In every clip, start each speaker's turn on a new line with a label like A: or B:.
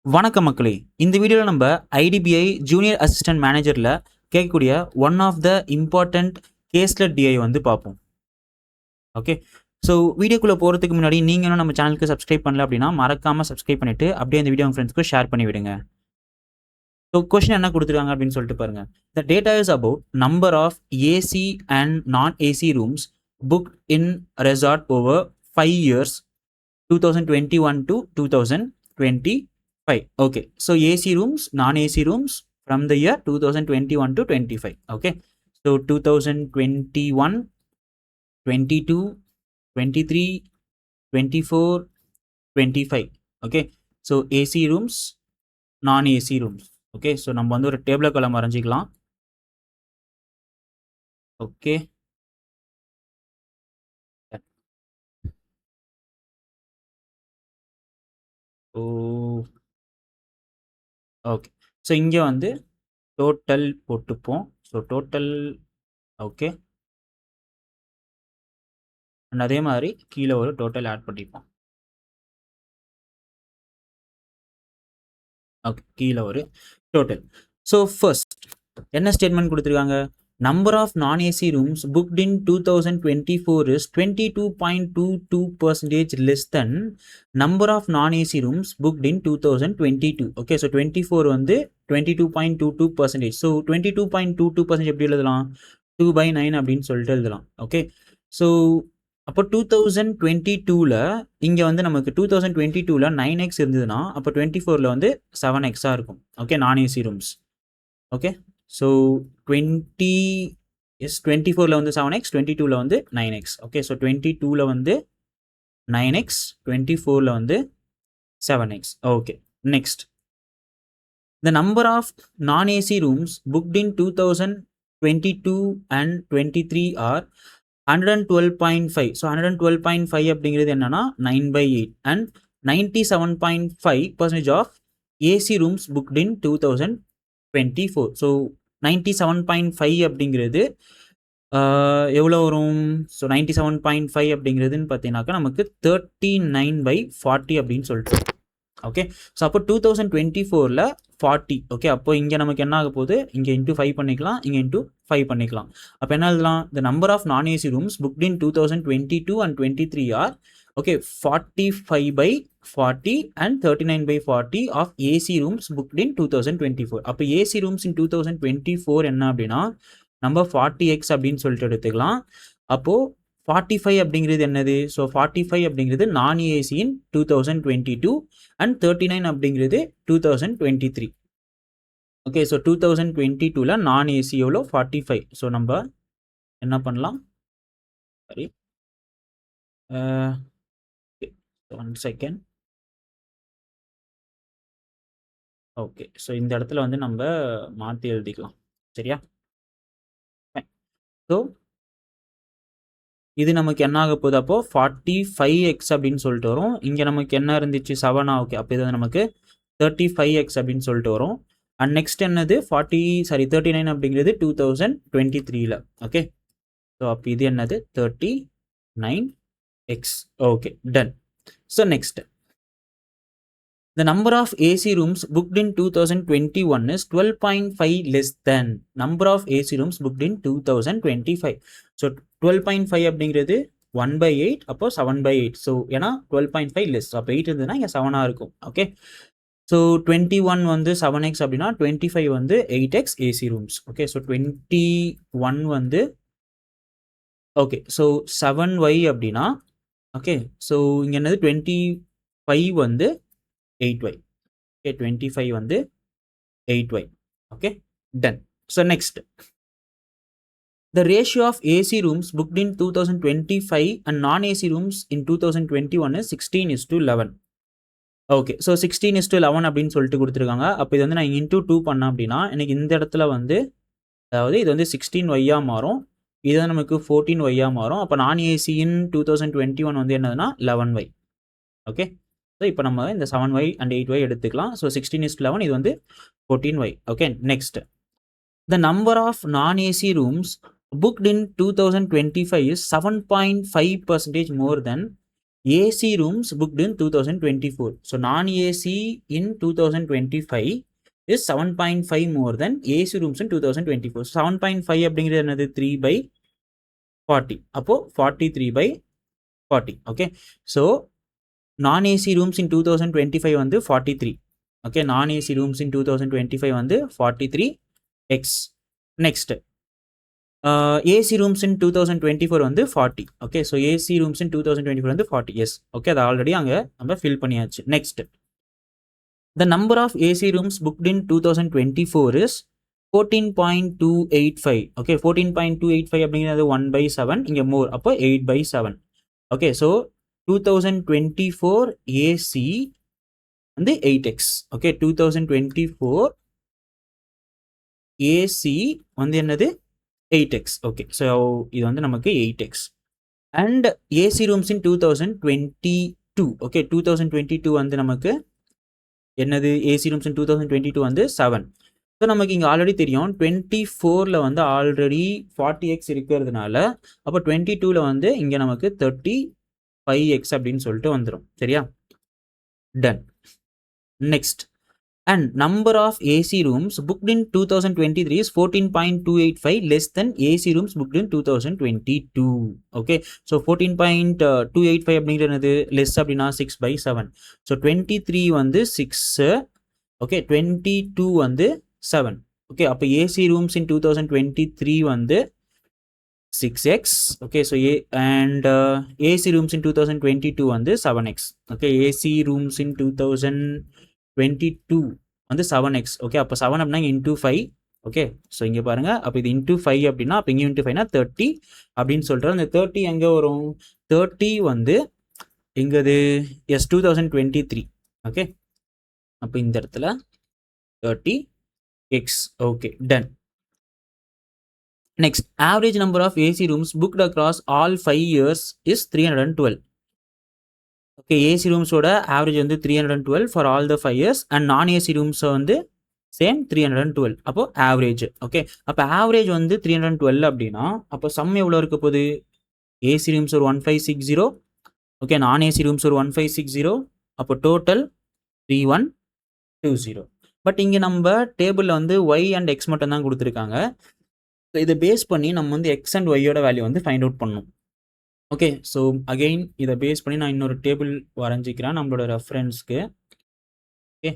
A: வணக்கம் மக்களே. இந்த வீடியோவில் நம்ம ஐடிபிஐ ஜூனியர் அசிஸ்டன்ட் மேனேஜரில் கேட்கக்கூடிய one of the important caselet DI வந்து பார்ப்போம். ஓகே, ஸோ வீடியோக்குள்ளே போகிறதுக்கு முன்னாடி நீங்கள் இன்னும் நம்ம சேனலுக்கு சப்ஸ்கிரைப் பண்ணல அப்படின்னா மறக்காமல் சப்ஸ்கிரைப் பண்ணிவிட்டு அப்படியே இந்த வீடியோ உங்கள் ஃப்ரெண்ட்ஸ்க்கு ஷேர் பண்ணி விடுங்க. ஸோ கொஸ்டின் என்ன கொடுத்துருக்காங்க அப்படின்னு சொல்லிட்டு பாருங்கள். The data is about number of AC and non AC rooms booked in resort over 5 years 2021 to 2025. Okay, so AC rooms, non-AC rooms from the year 2021 to 25. Okay, so 2021, 22, 23, 24, 25. Okay, so AC rooms, non-AC rooms. Okay, so நம்ம வந்து ஒரு table காலம் வரைஞ்சிக்கலாம். Okay, okay, so இங்கே வந்து total போட்டுப்போம். So total okay, and அதே மாதிரி கீழே ஒரு டோட்டல் ஆட் பண்ணிப்போம். ஓகே, கீழே ஒரு டோட்டல். ஸோ ஃபர்ஸ்ட் என்ன ஸ்டேட்மெண்ட் கொடுத்துருக்காங்க? Number of non AC rooms booked in 2024 is 22.22% less than number of non AC rooms booked in 2022. Okay, so 24 வந்து 22.22%. ஸோ 22.22% எப்படி எழுதலாம்? 2/9 அப்படின்னு சொல்லிட்டு எழுதலாம். ஓகே, ஸோ அப்போ 2022ல் இங்கே வந்து நமக்கு 2022ல் 9x இருந்ததுன்னா அப்போ 24ல் வந்து 7xஆக இருக்கும். ஓகே, நான் ஏசி ரூம்ஸ். ஓகே, ஸோ 24ல் வந்து 7x, 22ல் வந்து 9x. ஓகே, ஸோ 22ல் வந்து 9x, 24ல் வந்து 7x. Okay, next the number of non-AC rooms booked in 2022 and 23 are 112.5. So 112.5 அப்படிங்கிறது என்னன்னா 9/8 and 97.5% of AC rooms booked in 2024. So 97.5 அப்படிங்கிறது எவ்வளோ வரும்? ஸோ 97.5 அப்படிங்கிறதுன்னு பார்த்தீங்கன்னாக்கா நமக்கு 39/40 அப்படின்னு சொல்லிட்டு. ஓகே, ஸோ அப்போ 2024ல் 40. ஓகே, அப்போ இங்கே நமக்கு என்ன ஆக போகுது? இங்கே இன்ட்டு 5 பண்ணிக்கலாம், இங்கே இன்ட்டு 5 பண்ணிக்கலாம். அப்போ என்ன எழுதலாம்? The number of non AC rooms booked in 2022 and 23 are okay 45/40 and 39/40 of AC rooms booked in 2024. அப்போ ஏசி ரூம்ஸ் இன் 2024 என்ன அப்படின்னா நம்ம 40x அப்படின்னு சொல்லிட்டு எடுத்துக்கலாம். அப்போது 45 அப்படிங்கிறது என்னது? ஸோ 45 அப்படிங்கிறது நான் ஏசி இன் 2022 அண்ட் 39 அப்படிங்கிறது 2023. ஓகே, ஸோ 2022ல் நான் ஏசி எவ்வளோ? 45. ஸோ நம்ம என்ன பண்ணலாம்? சரி, 1 செகண்ட். ஓகே, ஸோ இந்த இடத்துல வந்து நம்ம மாற்றி எழுதிக்கலாம். சரியா? ஸோ இது நமக்கு என்ன ஆக போகுது? அப்போது 45x அப்படின்னு சொல்லிட்டு வரும். இங்கே நமக்கு என்ன இருந்துச்சு? 7. ஓகே, அப்போ இது நமக்கு 35x அப்படின்னு சொல்லிட்டு வரும். அண்ட் நெக்ஸ்ட் என்னது? 39 அப்படிங்கிறது 2023ல். ஓகே, ஸோ அப்போ இது என்னது? 39x. Okay, done. So next the number of AC rooms booked in 2021 is 12.5 less than number of AC rooms booked in 2025. So 12.5 அப்படிங்கிறது 1/8, அப்போ 7/8. ஸோ ஏன்னா 12.5 லெஸ், அப்போ 8 இருந்ததுன்னா இங்கே 7ஆக இருக்கும். ஓகே, ஸோ 21 வந்து 7x அப்படின்னா 25 வந்து 8x AC rooms. Okay, so 21 வந்து ஓகே, ஸோ 7y அப்படின்னா ஓகே, ஸோ இங்கே என்னது? 25 வந்து 8y. ஓகே, 25 வந்து 8y. Okay, done. So next the ratio of AC rooms booked in 2025 and non-AC rooms in 2021 is 16:11. Okay, so 16:11 அப்படின்னு சொல்லிட்டு கொடுத்துருக்காங்க. அப்போ இது வந்து நான் இன்டூ 2 பண்ணேன் அப்படின்னா எனக்கு இந்த இடத்துல வந்து அதாவது இது வந்து 16y மாறும், இது வந்து நமக்கு 14y மாறும். அப்போ நான் ஏசி இன் 2021 வந்து என்னதுன்னா 11y. ஓகே, ஸோ இப்போ நம்ம இந்த 7y அண்ட் 8y எடுத்துக்கலாம். ஸோ 16:11 இது வந்து 14y. Okay, next the number of non-AC rooms booked in 2025 is 7.5% more than AC rooms booked in 2024. So non-AC in 2025 is 7.5 more than AC rooms in 2024. 7.5 அப்படிங்கிறது என்னது 3 by 40. அப்போ 43 by 40. Okay. So non-AC rooms in 2025 வந்து 43. Okay. Non-AC rooms in 2025 வந்து 43x. Next. AC rooms in 2024 வந்து 40. Okay. So AC rooms in 2024 வந்து 40. Yes. Okay. அது already அங்கே நம்ம ஃபில் பண்ணியாச்சு. Next. The number of AC rooms booked in 2024 is 14.285. Okay. 14.285 அப்படிங்கிறது 1 by 7. இங்கே more. அப்போ 8 by 7. Okay. So 2024 AC வந்து 8x. Okay. 2024 AC வந்து என்னது 8x. Okay. So இது வந்து நமக்கு 8x. And AC rooms in 2022. Okay. 2022 வந்து நமக்கு என்னது AC rooms in 2022 வந்து 7. ஸோ நமக்கு இங்கே ஆல்ரெடி தெரியும் 24ல் வந்து ஆல்ரெடி 40x இருக்கிறதுனால அப்போ 22ல் வந்து இங்கே நமக்கு 35x அப்படின்னு சொல்லிட்டு வந்துடும். சரியா? Done. Next. And number of AC rooms booked in 2023 is 14.285 less than AC rooms booked in 2022. Okay. So 14.285 அப்படிங்கிறது less அப்படின்னா 6 by 7. So 23 வந்து 6. Okay. 22 வந்து 7. Okay. அப்போ AC rooms in 2023 வந்து 6x. Okay. So and AC rooms in 2022 வந்து 7x. Okay. AC rooms in 2022 வந்து 7x. Okay. அப்போ 7 அப்படின்னா இன்டூ 5. ஓகே. ஸோ இங்கே பாருங்கள். அப்போ இது இன்டூ 5 அப்படின்னா அப்போ இங்கே இன்டூ 5னா 30 அப்படின்னு சொல்கிறோம். அந்த 30 எங்கே வரும்? 30 வந்து எங்கது? எஸ் 2023. ஓகே. அப்போ இந்த இடத்துல 30x. Okay. Done. Next. Average number of AC rooms booked across all 5 years is 312. Okay. AC ரூம்ஸோட ஆவரேஜ் வந்து 312 for all the 5 years and non AC rooms வந்து சேம் 312. அப்போ ஆவரேஜ். ஓகே. அப்போ ஆவரேஜ் வந்து 312 அப்படின்னா அப்போ சம் எவ்வளோ இருக்க போகுது? AC ரூம்ஸ் ஒரு 1560. ஓகே. நான் AC ரூம்ஸ் ஒரு 1560. அப்போ டோட்டல் 3120. பட் இங்கே நம்ம டேபிளில் வந்து Y அண்ட் X மட்டும் தான் கொடுத்துருக்காங்க. ஸோ இதை பேஸ் பண்ணி நம்ம வந்து X அண்ட் Yயோட வேல்யூ வந்து ஃபைண்ட் அவுட் பண்ணணும். ஓகே. ஸோ அகெயின் இதை பேஸ் பண்ணி நான் இன்னொரு டேபிள் வரைஞ்சிக்கிறேன் நம்மளோட ரெஃபரன்ஸ்க்கு. Okay.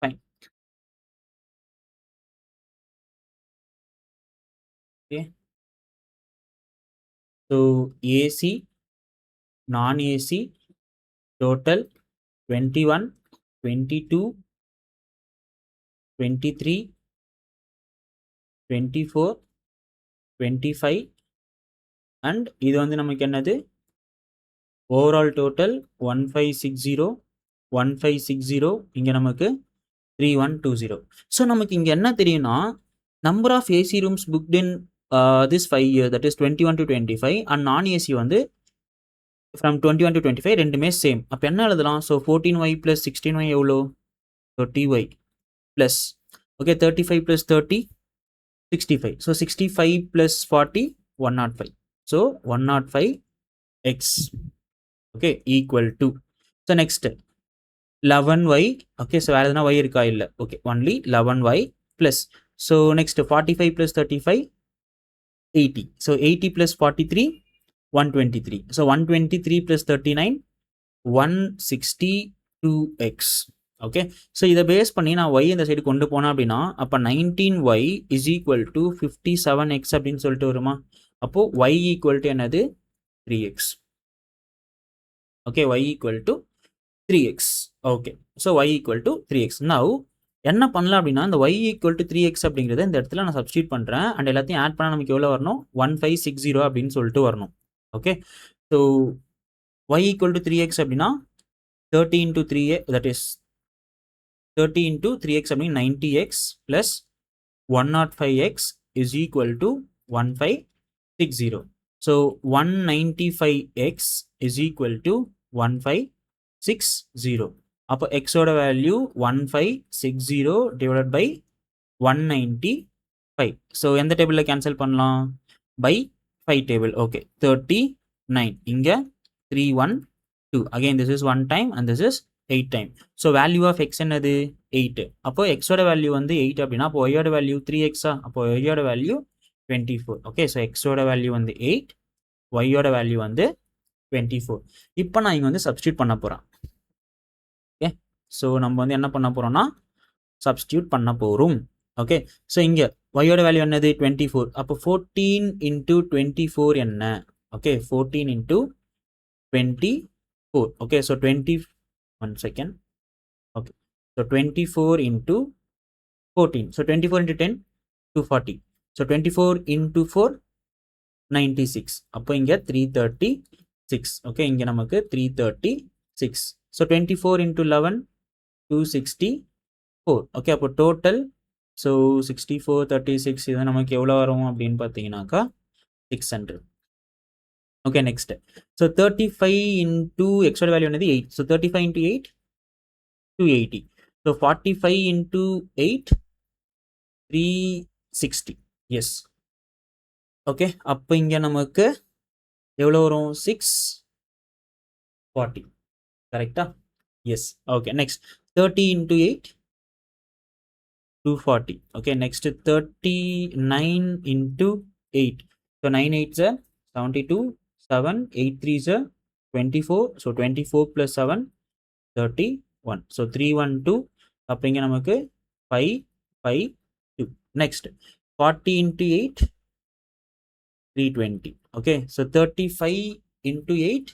A: Fine. Okay. So AC, non AC, total 21, 22, 23, 24, 25 and இது வந்து நமக்கு என்னது? Overall total 1560, 1560. இங்கே நமக்கு 3120. ஸோ நமக்கு இங்கே என்ன தெரியும்னா number of AC rooms booked in this 5 years that is 21 to 25 and non AC வந்து ஃப்ரம் 21 to 25 ரெண்டுமே சேம். அப்போ என்ன எழுதலாம்? ஸோ 14y + 16y எவ்வளோ? 30y plus okay 35 + 30 65. So 65 + 40 105. So 105x. Okay equal to. So next 11y. Okay. So வேறு எதுனா y இருக்கா? இல்லை. Okay. Only 11y plus. So next 45 + 35 80. So 80 + 43 123. So 123 + 39 162x. Okay. So இதை பேஸ் பண்ணி நான் y இந்த side கொண்டு போனேன் அப்படின்னா அப்போ 19y is equal to 57x அப்படின்னு சொல்லிட்டு வருமா? அப்போது y ஈக்குவல் டு என்னது? 3x. Okay. y equal to 3x. Okay. So y equal to 3x. Now என்ன பண்ணலாம் அப்படின்னா இந்த y ஈக்குவல் டு 3x அப்படிங்கிறத இந்த இடத்துல நான் சப்ஸ்டியூட் பண்ணுறேன் அண்ட் எல்லாத்தையும் ஆட் பண்ணால் நமக்கு எவ்வளோ வரணும்? 1560 அப்படின்னு சொல்லிட்டு வரணும். Okay. So y equal to 3x அப்படின்னா 30 into 3a that is 30 into 3x அப்படின்னா 90x plus 105x is equal to 1560. So 195x is equal to 1560. அப்போ x ஓட வேல்யூ 1560 divided by 195. ஸோ எந்த டேபிளில் கேன்சல் பண்ணலாம்? By 5 table. ஓகே. 39 இங்கே 3 1 2. Again this is 1 time and this is 8 time. So value of x என்னது 8. அப்போ x ஓட value வந்து 8 அப்படின்னா அப்போ y ஓட வேல்யூ 3x அப்போ y ஓட வேல்யூ 24. ஓகே ஸோ x ஓட வேல்யூ வந்து 8, y ஓட வேல்யூ வந்து 24. இப்போ நான் இங்கே வந்து சப்ஸ்டியூட் பண்ண போகிறேன். ஓகே ஸோ நம்ம வந்து என்ன பண்ண போகிறோம்னா சப்ஸ்டியூட் பண்ண போகிறோம். ஓகே ஸோ இங்கே y ஓட வேல்யூ என்னது 24. அப்போ 14 into 24 என்ன? Okay 14 into 24. Okay so 1 second. Okay so 24 into 14. So 24 into 10 240. So 24 into 4 96. அப்போ இங்கே 336. ஓகே இங்கே நமக்கு 336. So 24 into 11 264. ஓகே அப்போ டோட்டல் ஸோ 64 36 இது நமக்கு எவ்வளோ வரும் அப்படின்னு பார்த்தீங்கன்னாக்கா 600. Okay next. So 35 into x value another 8. So 35 into 8 280. So 45 into 8 360. Yes. Okay அப்போ இங்கே நமக்கு எவ்வளோ வரும் 640. கரெக்டா? S. Okay next 30 into 8 240. Okay next 39 into 8. So 9 8s are 72. 7 8 3s are 24. So 24 plus 7 31. So 312. அப்போ இங்கே நமக்கு 552. Next 40 into 8 320. Okay so 35 into 8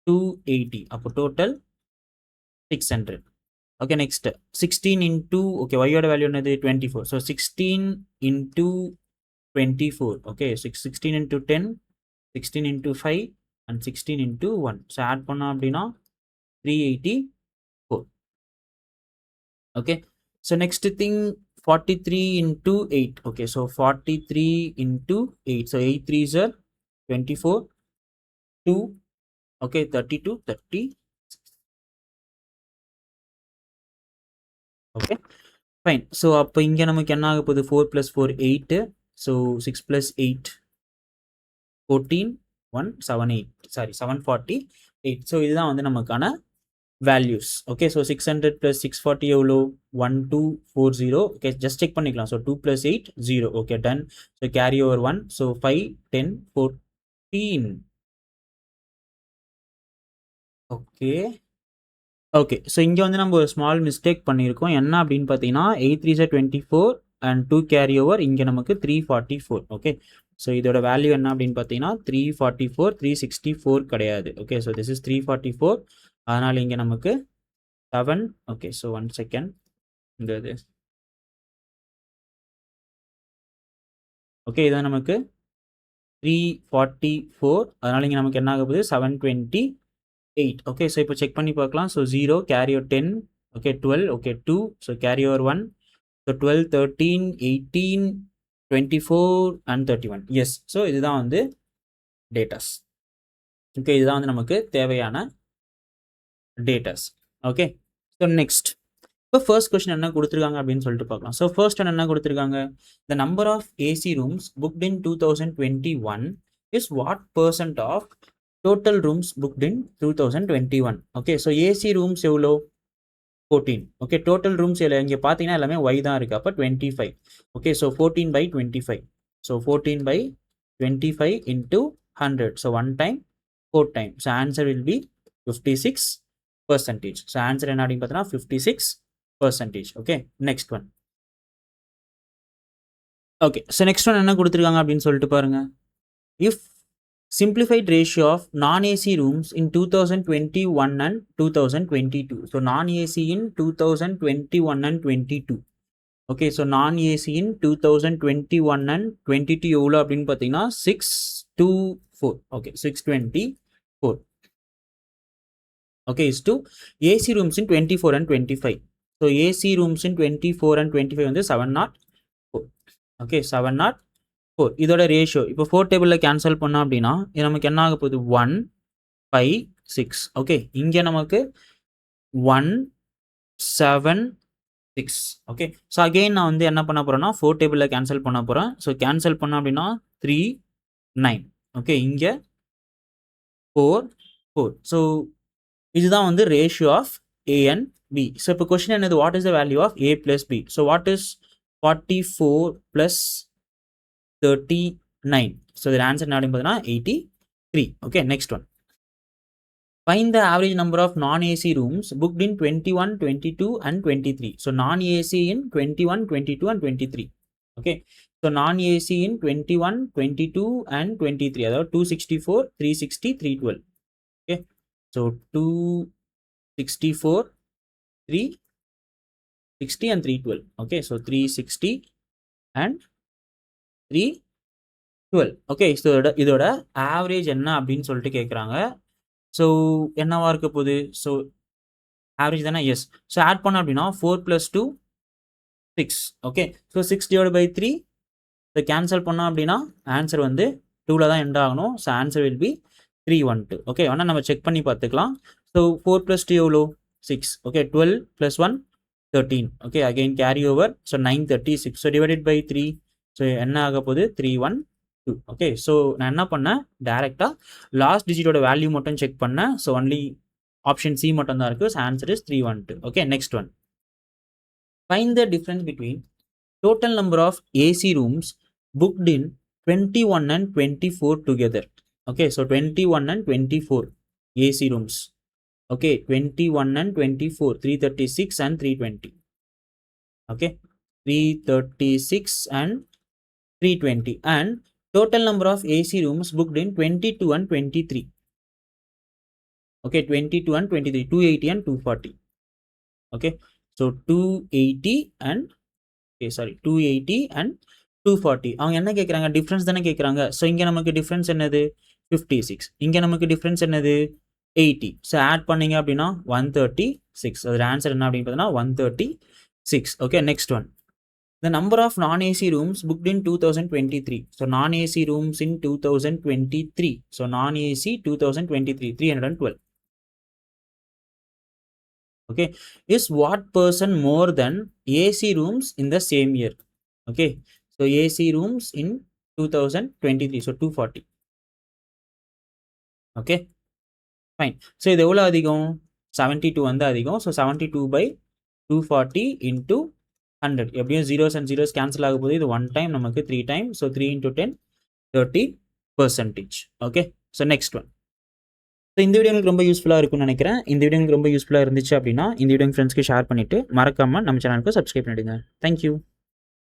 A: 280. அப்போ total 600. Okay next 16 into okay y ஓட வேல்யூ என்னது 24. So 16 into 24. Okay 16 into 10 16 into 5 and 16 into 1. So add பண்ணா அப்படின்னா 384. Okay so next thing 43 into 8. Okay so 43 into 8. So 8 3s are 24 2. Okay 32 30. Okay fine. So அப்போ இங்கே நமக்கு என்ன ஆக போகுது 4 plus 4 8. So 6 plus 8 14 178 sorry 748. So இதுதான் வந்து நமக்கான வேல்யூஸ். ஓகே ஸோ 600 plus 640 எவ்வளோ 1240. ஓகே ஜஸ்ட் செக் பண்ணிக்கலாம். So 2 plus 8 0. Okay done. So carry over 1. So 5 10 14. Okay okay so இங்கே வந்து நம்ம ஒரு ஸ்மால் மிஸ்டேக் பண்ணியிருக்கோம். என்ன அப்படின்னு பார்த்தீங்கன்னா 8 3s are 24 and 2 carry over இங்கே நமக்கு 344. ஓகே ஸோ இதோட வேல்யூ என்ன அப்படின்னு பார்த்தீங்கன்னா 344 364 கிடையாது. Okay so this is 344. அதனால் இங்கே நமக்கு 7. ஓகே ஸோ 1 செகண்ட் இந்த இது ஓகே இதான் நமக்கு 344. அதனால் இங்கே நமக்கு என்ன ஆக போகுது 728. ஓகே ஸோ இப்போ செக் பண்ணி பார்க்கலாம். So 0 carry over 10. Okay 12. Okay 2. So carry over 1. So 12 13 18 24 and 31. Yes so இதுதான் வந்து டேட்டாஸ். ஓகே இதுதான் வந்து நமக்கு தேவையான டேட்டாஸ். ஓகே ஸோ நெக்ஸ்ட் இப்போ ஃபர்ஸ்ட் கொஸ்டின் என்ன கொடுத்துருக்காங்க அப்படின்னு சொல்லிட்டு பார்க்கலாம். ஸோ ஃபர்ஸ்ட் என்ன கொடுத்துருக்காங்க, the number of AC rooms booked in 2021 is what percent of total rooms booked in 2021. Okay so AC rooms எவ்வளோ 14. ஓகே டோட்டல் ரூம்ஸ் இங்கே பார்த்தீங்கன்னா எல்லாமே ஒய் தான் இருக்குது. அப்போ 25. Okay so 14 by 25. So 14 by 25 into 100. So 1 time 4 time. So answer will be 56%. So answer என்ன அப்படின்னு பார்த்தீங்கன்னா 56%. Okay next one. Okay so next one என்ன கொடுத்துருக்காங்க அப்படின்னு சொல்லிட்டு பாருங்க. If simplified ratio of non-AC rooms in 2021 and 2022. So non-AC in 2021 and 22. Okay, so non-AC in 2021 and 22 எவ்வளோ அப்படின்னு பார்த்தீங்கன்னா 624. Okay, 624. Okay, is to AC rooms in 24 and 25. So AC rooms in 24 and 25 வந்து 704. Okay, 704. இதோட ratio இப்போ 4 டேபிளில் cancel பண்ணோம் அப்படின்னா இது நமக்கு என்ன ஆக போகுது 1 5 6. ஓகே இங்கே நமக்கு 1 7 6. ஓகே ஸோ அகெயின் நான் வந்து என்ன பண்ண போகிறேன்னா 4 டேபிளில் கேன்சல் பண்ண போகிறேன். ஸோ கேன்சல் பண்ணோம் அப்படின்னா 3 9. ஓகே இங்கே 4 4. So இதுதான் வந்து ratio of A and B. So இப்போ கொஸ்டின் என்னது, what is the value of A plus B? So what is 44 plus 39? So இதோட ஆன்சர் என்ன அப்படின்னு பார்த்தீங்கன்னா 83. Okay, next one. Find the average number of non-AC rooms booked in 21, 22 and 23. So non-AC in 21, 22 and 23. Okay. So non-AC in 21, 22 and 23. அதாவது 264, 360, 312. Okay. So 264, 360 and 312. Okay. So 360 and 312. Okay. So இதோட average என்ன அப்படின்னு சொல்லிட்டு கேட்குறாங்க. So என்னவா இருக்க போகுது? So average தானே? எஸ். ஸோ ஆட் பண்ண அப்படின்னா 4 + 2 6. ஓகே. ஸோ 6/3 ஸோ கேன்சல் பண்ணோம் அப்படின்னா ஆன்சர் வந்து 2ல் தான் எண்ட் ஆகணும். So answer will be 312. Okay, வேணால் நம்ம செக் பண்ணி பார்த்துக்கலாம். ஸோ 4 + 2 எவ்வளோ? 6. Okay, 12 + 1 13. Okay, again carry over. So 936. So divided by 3. So என்ன ஆக போகுது? 312. ஓகே, ஸோ நான் என்ன பண்ணேன், டேரெக்டாக லாஸ்ட் டிஜிட்டோட வேல்யூ மட்டும் செக் பண்ணேன். ஸோ ஒன்லி ஆப்ஷன் சி மட்டும் தான் இருக்குது. So answer is 312. Okay, next one. Find the difference between total number of AC rooms booked in 21 and 24 together. Okay, so 21 and 24 AC rooms. Okay, 21 and 24, 336 and 320. Okay, 336 and 320. And total number of AC rooms booked in 22 and 23. Okay, 22 and 23, 280 and 240. Okay, so 280 and 280 and 240. அவங்க என்ன கேட்குறாங்க? Difference தானே கேட்குறாங்க. So இங்கே நமக்கு difference என்னது? 56. இங்கே நமக்கு டிஃப்ரென்ஸ் என்னது? 80. ஸோ ஆட் பண்ணிங்க அப்படின்னா 136. அதோட ஆன்சர் என்ன அப்படின்னு பார்த்தீங்கன்னா 136. Okay, next one. The number of non-AC rooms booked in 2023. So non-AC rooms in 2023. So non-AC 2023, 312. Okay, is what person more than AC rooms in the same year? Okay, so AC rooms in 2023, so 240. Okay, fine. So இது எவ்வளோ அதிகம்? 72 வந்து அதிகம். So 72/240 into 100. எப்படியும் zeros and zeros cancel ஆக போது. இது 1 time, நமக்கு 3 time. So 3 × 10, 30%. Okay, so next one. So இந்த வீடியோ உங்களுக்கு ரொம்ப யூஸ்ஃபுல்லாக இருக்கும்னு நினைக்கிறேன். இந்த வீடியோ உங்களுக்கு ரொம்ப யூஸ்ஃபுல்லாக இருந்துச்சு அப்படின்னா இந்த வீடியோ ஃப்ரெண்ட்ஸ்க்கு ஷேர் பண்ணிவிட்டு மறக்காமல் நம்ம சேனலுக்கு சப்ஸ்கிரைப் பண்ணிவிடுங்க. தேங்க்யூ.